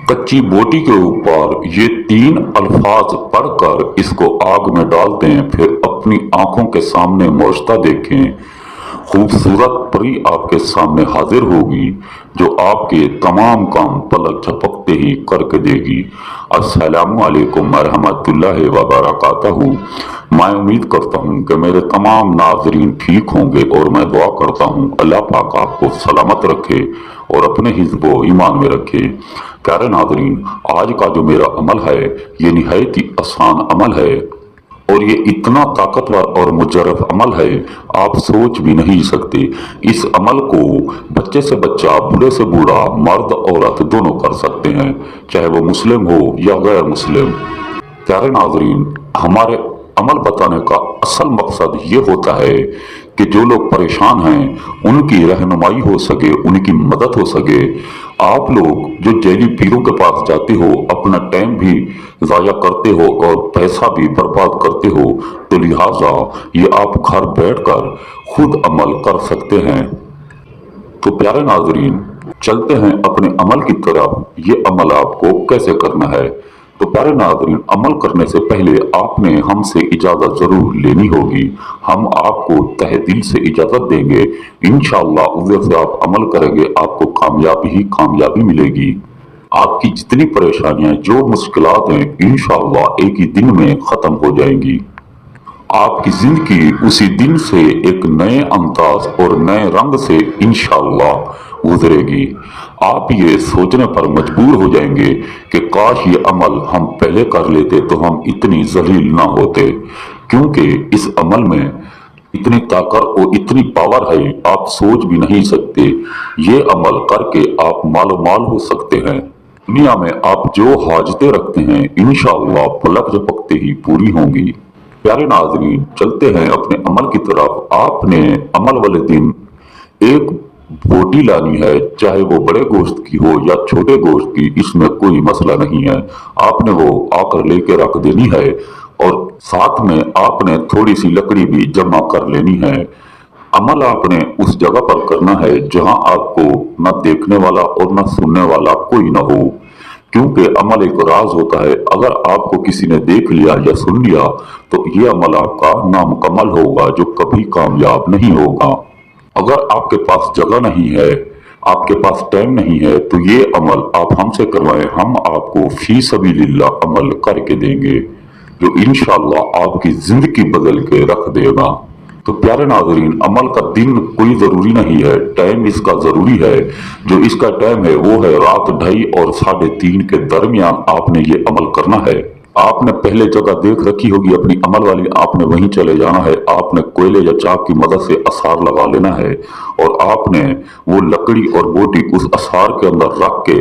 कच्ची बोटी के ऊपर ये 3 अल्फाज पढ़कर इसको आग में डाल दें, फिर अपनी आंखों के सामने मोश्ता देखें। खूबसूरत परी आपके सामने हाजिर होगी जो आपके तमाम काम पलक झपकते ही करके देगी। अस्सलामु अलैकुम रहमतुल्लाहि व बरकातहू। मैं उम्मीद करता हूँ कि मेरे तमाम नाजरीन ठीक होंगे और मैं दुआ करता हूँ अल्लाह पाक आपको सलामत रखे और अपने हिज़्ब ईमान में रखे। प्यारे नाजरीन, आज का जो मेरा अमल है ये निहायत ही आसान अमल है और ये इतना ताकतवर और मुजर्रफ अमल है आप सोच भी नहीं सकते। इस अमल को बच्चे से बच्चा, बूढ़े से बूढ़ा, मर्द औरत दोनों कर सकते हैं, चाहे वो मुस्लिम हो या गैर मुस्लिम। प्यारे नाजरीन, हमारे अमल बताने का असल मकसद ये होता है कि जो लोग परेशान हैं उनकी रहनुमाई हो सके, उनकी मदद हो सके। आप लोग जो जैली पीरों के पास जाते हो, अपना टाइम भी ज़ाया करते हो और पैसा भी बर्बाद करते हो, तो लिहाजा ये आप घर बैठकर खुद अमल कर सकते हैं। तो प्यारे नाजरीन, चलते हैं अपने अमल की तरफ। ये अमल आपको कैसे करना है। तो प्यारे नाज़रीन, अमल करने से पहले आपने हमसे इजाज़त ज़रूर लेनी होगी। हम आपको तहे दिल से इजाज़त देंगे। इंशाअल्लाह उधर से आप अमल करेंगे, आपको कामयाबी ही कामयाबी मिलेगी। आपकी जितनी परेशानियां, जो मुश्किलात हैं, इंशाअल्लाह एक ही दिन में ख़त्म हो जाएंगी। आपकी जिंदगी उसी दिन से एक नए अंदाज और नए रंग से इंशाअल्लाह गुजरेगी। आप ये सोचने पर मजबूर हो जाएंगे कि काश ये अमल हम पहले कर लेते तो हम इतनी जलील ना होते, क्योंकि इस अमल में इतनी ताकत और इतनी पावर है आप सोच भी नहीं सकते। ये अमल करके आप मालो माल हो सकते हैं। दुनिया में आप जो हाजतें रखते हैं इंशाअल्लाह पलक झपकते ही पूरी होंगी। प्यारे नाज़रीन, चलते हैं अपने अमल की तरफ। आपने अमल वाले दिन एक बोटी लानी है, चाहे वो बड़े गोश्त की हो या छोटे गोश्त की, इसमें कोई मसला नहीं है। आपने वो आकर लेके रख देनी है और साथ में आपने थोड़ी सी लकड़ी भी जमा कर लेनी है। अमल आपने उस जगह पर करना है जहां आपको न देखने वाला और न सुनने वाला कोई न हो, क्योंकि अमल एक राज होता है। अगर आपको किसी ने देख लिया या सुन लिया तो ये अमल आपका नामुकम्मल होगा, जो कभी कामयाब नहीं होगा। अगर आपके पास जगह नहीं है, आपके पास टाइम नहीं है, तो ये अमल आप हमसे करवाएं, हम आपको फी सबीलिल्लाह अमल करके देंगे जो इंशाअल्लाह आपकी जिंदगी बदल के रख देगा। तो प्यारे नाज़रीन, अमल का दिन कोई ज़रूरी नहीं है, टाइम इसका ज़रूरी है। जो इसका टाइम है वो है रात 2:30 और 3:30 के दरमियान आपने ये अमल करना है। आपने पहले जगह देख रखी होगी अपनी अमल वाली, आपने वहीं चले जाना है। आपने कोयले या चाक की मदद से असार लगा लेना है और आपने वो लकड़ी और बोटी उस असार के अंदर रख के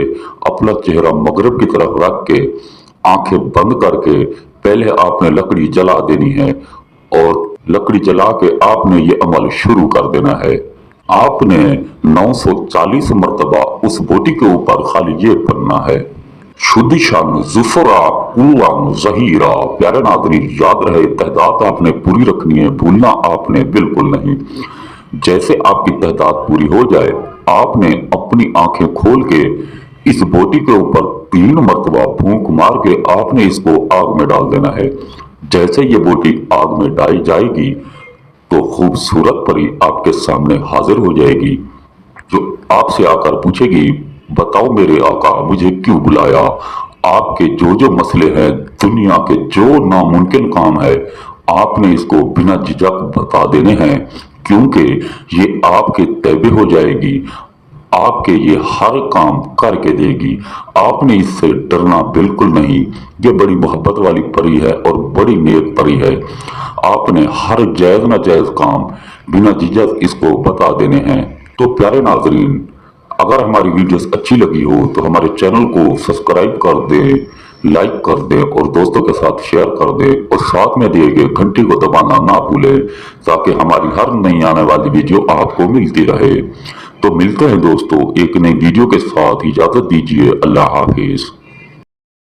अपना चेहरा मगरिब की तरफ रख के आंखें बंद करके पहले आपने लकड़ी जला देनी है और लकड़ी जला के आपने ये अमल शुरू कर देना है। आपने 940 मरतबा उस बोटी के ऊपर खाली ये पढ़ना है, शुद्धिशान जुफरा कुल्लान जहीरा। प्यारे नाज़रीन, याद रहे तहदात आपने पूरी रखनी है, भूलना आपने बिल्कुल नहीं। जैसे आपकी तहदात पूरी हो जाए आपने अपनी आंखें खोल के इस बोटी के ऊपर 3 मरतबा फूंक मार के आपने इसको आग में डाल देना है। जैसे ये बोटी आग में डाली जाएगी तो खूबसूरत परी आपके सामने हाजिर हो जाएगी, जो आपसे आकर पूछेगी, बताओ मेरे आका मुझे क्यों बुलाया। आपके जो जो मसले हैं, दुनिया के जो नामुमकिन काम है, आपने इसको बिना झिझक बता देने हैं, क्योंकि ये आपके तैबे हो जाएगी। आपके ये हर काम करके देगी। आपने इससे डरना बिल्कुल नहीं। ये बड़ी मोहब्बत वाली परी है और बड़ी नेक परी है। आपने हर जायज नाजायज काम बिना झिझक इसको बता देने हैं। तो प्यारे नाजरीन, अगर हमारी वीडियोस अच्छी लगी हो तो हमारे चैनल को सब्सक्राइब कर दें, लाइक कर दें और दोस्तों के साथ शेयर कर दें और साथ में दिए गए घंटी को दबाना ना भूलें, ताकि हमारी हर नई आने वाली वीडियो आपको मिलती रहे। तो मिलते हैं दोस्तों एक नई वीडियो के साथ। इजाजत दीजिए। अल्लाह हाफिज।